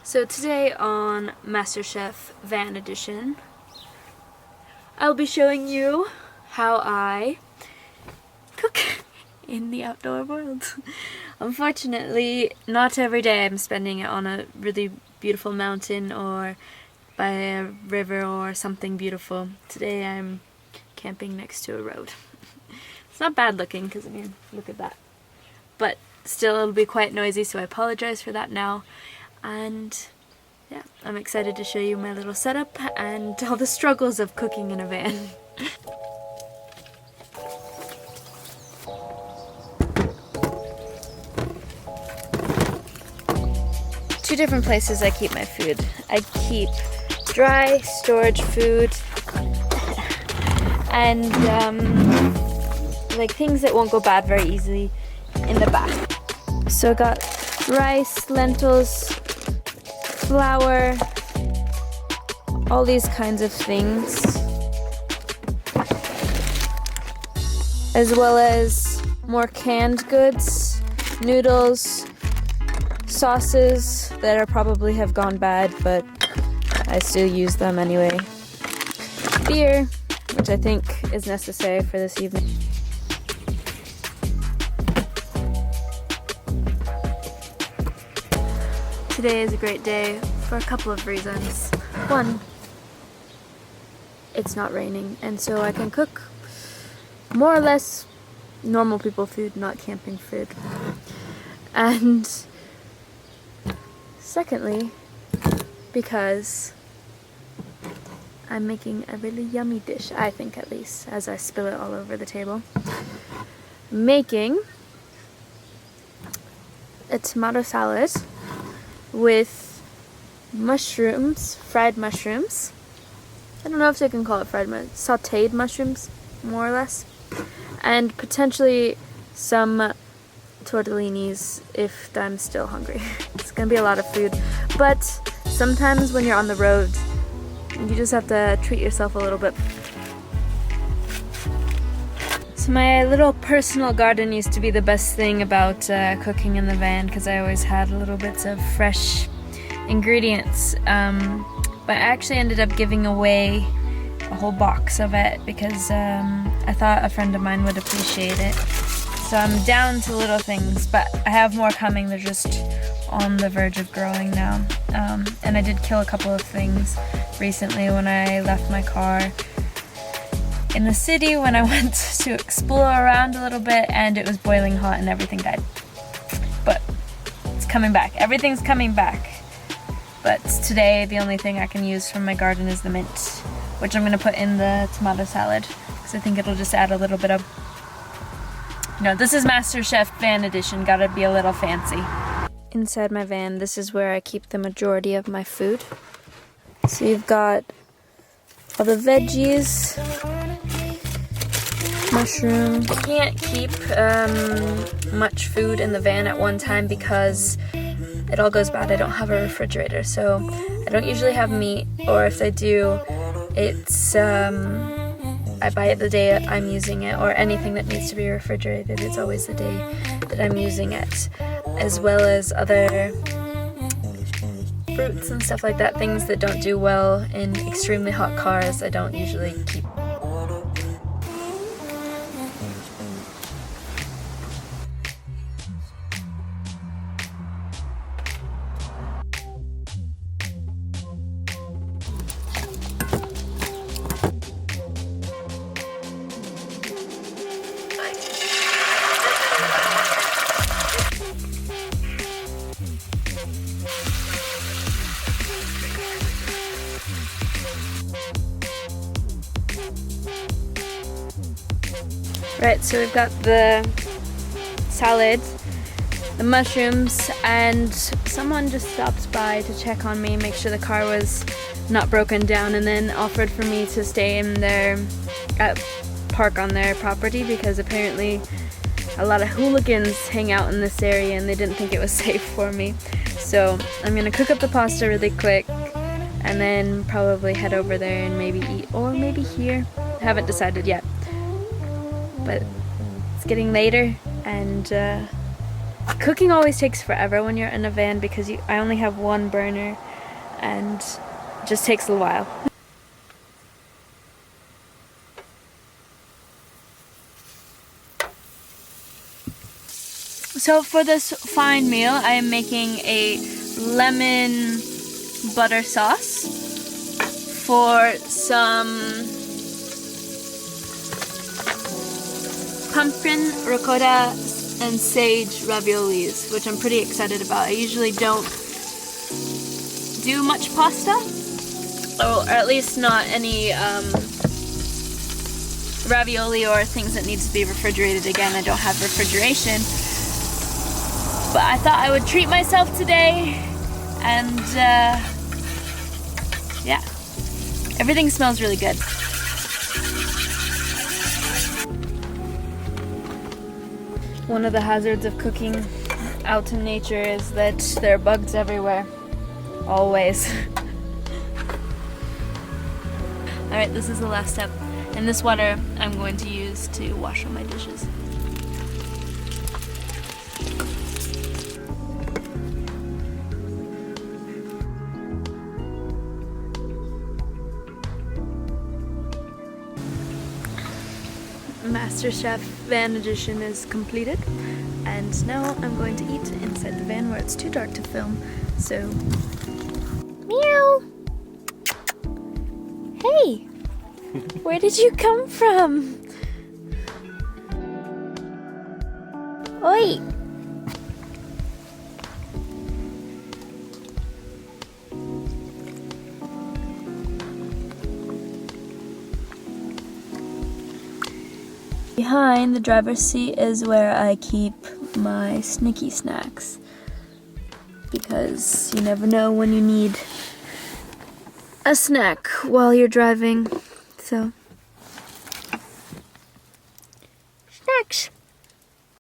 So today on MasterChef Van Edition, I'll be showing you how I cook in the outdoor world. Unfortunately, not every day I'm spending it on a really beautiful mountain or by a river or something beautiful. Today I'm camping next to a road. It's not bad looking because, I mean, look at that. But still it'll be quite noisy, so I apologize for that now. And yeah, I'm excited to show you my little setup and all the struggles of cooking in a van. Two different places I keep my food. I keep dry storage food and like things that won't go bad very easily in the back. So I got rice, lentils, flour, all these kinds of things, as well as more canned goods, noodles, sauces that are probably have gone bad, but I still use them anyway. Beer, which I think is necessary for this evening. Today is a great day for a couple of reasons. One, it's not raining, and so I can cook more or less normal people food, not camping food. And secondly, because I'm making a really yummy dish, I think at least, as I spill it all over the table. Making a tomato salad with mushrooms, fried mushrooms. I don't know if they can call it fried mushrooms, sauteed mushrooms, more or less. And potentially some tortellinis if I'm still hungry. It's gonna be a lot of food. But sometimes when you're on the road, you just have to treat yourself a little bit. So my little personal garden used to be the best thing about cooking in the van, because I always had little bits of fresh ingredients. But I actually ended up giving away a whole box of it because I thought a friend of mine would appreciate it. So I'm down to little things, but I have more coming. They're just on the verge of growing now. And I did kill a couple of things recently when I left my car in the city when I went to explore around a little bit, and it was boiling hot and everything died. But it's coming back. Everything's coming back. But today the only thing I can use from my garden is the mint, which I'm gonna put in the tomato salad because I think it'll just add a little bit of, you know, this is MasterChef Van Edition, gotta be a little fancy. Inside my van, this is where I keep the majority of my food. So you've got all the veggies, mushroom. I can't keep much food in the van at one time because it all goes bad. I don't have a refrigerator, so I don't usually have meat, or if I do, it's I buy it the day I'm using it, or anything that needs to be refrigerated, it's always the day that I'm using it, as well as other fruits and stuff like that, things that don't do well in extremely hot cars, I don't usually keep. Right, so we've got the salad, the mushrooms, and someone just stopped by to check on me, make sure the car was not broken down, and then offered for me to stay in their park on their property because apparently a lot of hooligans hang out in this area and they didn't think it was safe for me. So I'm gonna cook up the pasta really quick and then probably head over there and maybe eat, or maybe here. I haven't decided yet. But it's getting later and Cooking always takes forever when you're in a van because I only have one burner and it just takes a while. So for this fine meal, I am making a lemon butter sauce for some pumpkin, ricotta, and sage raviolis, which I'm pretty excited about. I usually don't do much pasta, or at least not any ravioli or things that needs to be refrigerated. Again, I don't have refrigeration. But I thought I would treat myself today, and yeah, everything smells really good. One of the hazards of cooking out in nature is that there are bugs everywhere, always. Alright, this is the last step, and this water I'm going to use to wash all my dishes. MasterChef Van Edition is completed, and now I'm going to eat inside the van where it's too dark to film, so... Meow! Hey! Where did you come from? Oi! Behind the driver's seat is where I keep my sneaky snacks, because you never know when you need a snack while you're driving, so snacks.